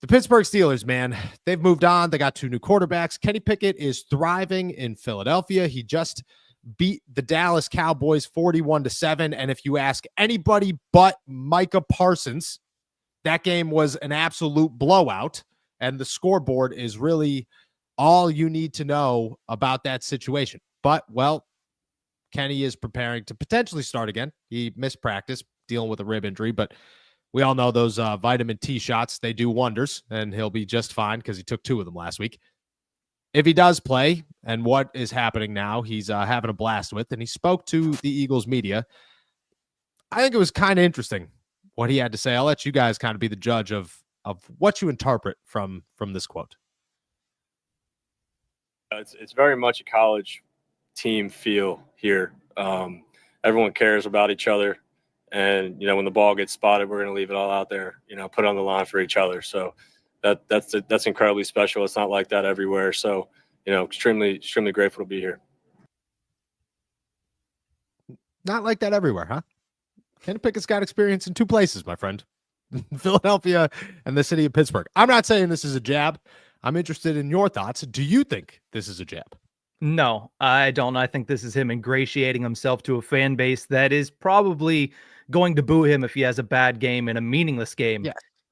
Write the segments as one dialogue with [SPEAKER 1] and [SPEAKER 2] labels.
[SPEAKER 1] The Pittsburgh Steelers, man, they've moved on. They got two new quarterbacks. Kenny Pickett is thriving in Philadelphia. He just beat the Dallas Cowboys 41-7. And if you ask anybody but Micah Parsons, that game was an absolute blowout. And the scoreboard is really all you need to know about that situation. But, well, Kenny is preparing to potentially start again. He missed practice dealing with a rib injury, but we all know those vitamin T shots, they do wonders, and he'll be just fine because he took 2 of them last week. If he does play, and what is happening now, he's having a blast with, and he spoke to the Eagles media. I think it was kind of interesting what he had to say. I'll let you guys kind of be the judge of what you interpret from this quote.
[SPEAKER 2] It's very much a college team feel here. Everyone cares about each other. And, when the ball gets spotted, we're going to leave it all out there, put it on the line for each other. So that's incredibly special. It's not like that everywhere. So, extremely, extremely grateful to be here.
[SPEAKER 1] Not like that everywhere, huh? Kenny Pickett's got experience in 2 places, my friend. Philadelphia and the city of Pittsburgh. I'm not saying this is a jab. I'm interested in your thoughts. Do you think this is a jab?
[SPEAKER 3] No, I don't. I think this is him ingratiating himself to a fan base that is probably going to boo him if he has a bad game in a meaningless game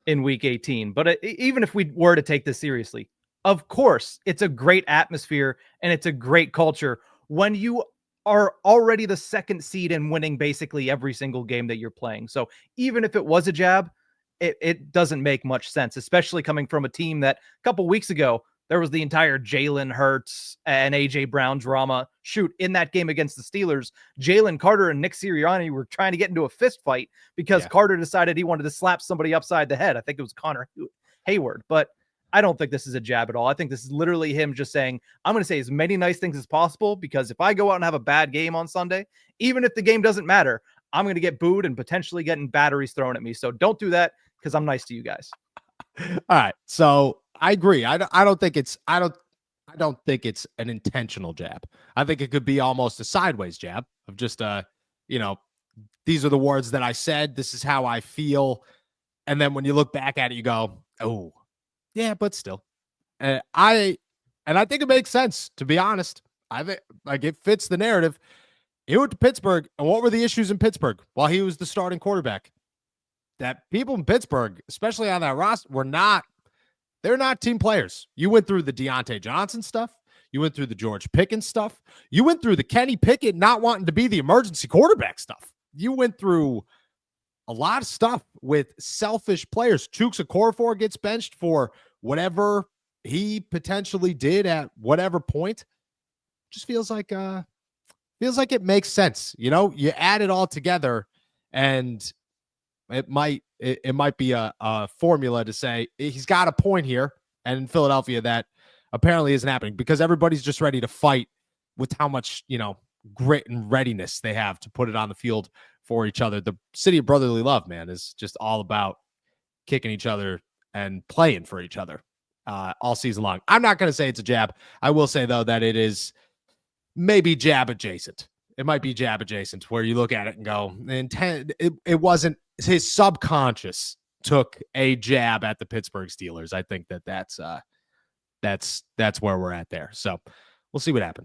[SPEAKER 3] in week 18. But even if we were to take this seriously, of course, it's a great atmosphere and it's a great culture when you are already the 2nd seed and winning basically every single game that you're playing. So even if it was a jab, it doesn't make much sense, especially coming from a team that a couple weeks ago, there was the entire Jalen Hurts and A.J. Brown drama. Shoot, in that game against the Steelers, Jalen Carter and Nick Sirianni were trying to get into a fist fight because Carter decided he wanted to slap somebody upside the head. I think it was Connor Hayward. But I don't think this is a jab at all. I think this is literally him just saying, I'm going to say as many nice things as possible because if I go out and have a bad game on Sunday, even if the game doesn't matter, I'm going to get booed and potentially getting batteries thrown at me. So don't do that because I'm nice to you guys.
[SPEAKER 1] All right. So I agree. I don't think it's an intentional jab. I think it could be almost a sideways jab of just these are the words that I said. This is how I feel. And then when you look back at it, you go, oh, yeah, but still. And I think it makes sense, to be honest. I think it fits the narrative. He went to Pittsburgh, and what were the issues in Pittsburgh while he was the starting quarterback? That people in Pittsburgh, especially on that roster, they're not team players. You went through the Deontay Johnson stuff. You went through the George Pickens stuff. You went through the Kenny Pickett not wanting to be the emergency quarterback stuff. You went through a lot of stuff with selfish players. Chooks Okorafor gets benched for whatever he potentially did at whatever point. Just feels like it makes sense. You add it all together, and it might be a formula to say he's got a point here, and in Philadelphia that apparently isn't happening because everybody's just ready to fight with how much grit and readiness they have to put it on the field for each other. The city of brotherly love, man, is just all about kicking each other and playing for each other all season long. I'm not going to say it's a jab. I will say though that it is maybe jab adjacent. It might be jab adjacent where you look at it and go, it wasn't. His subconscious took a jab at the Pittsburgh Steelers. I think that's where we're at there. So we'll see what happens.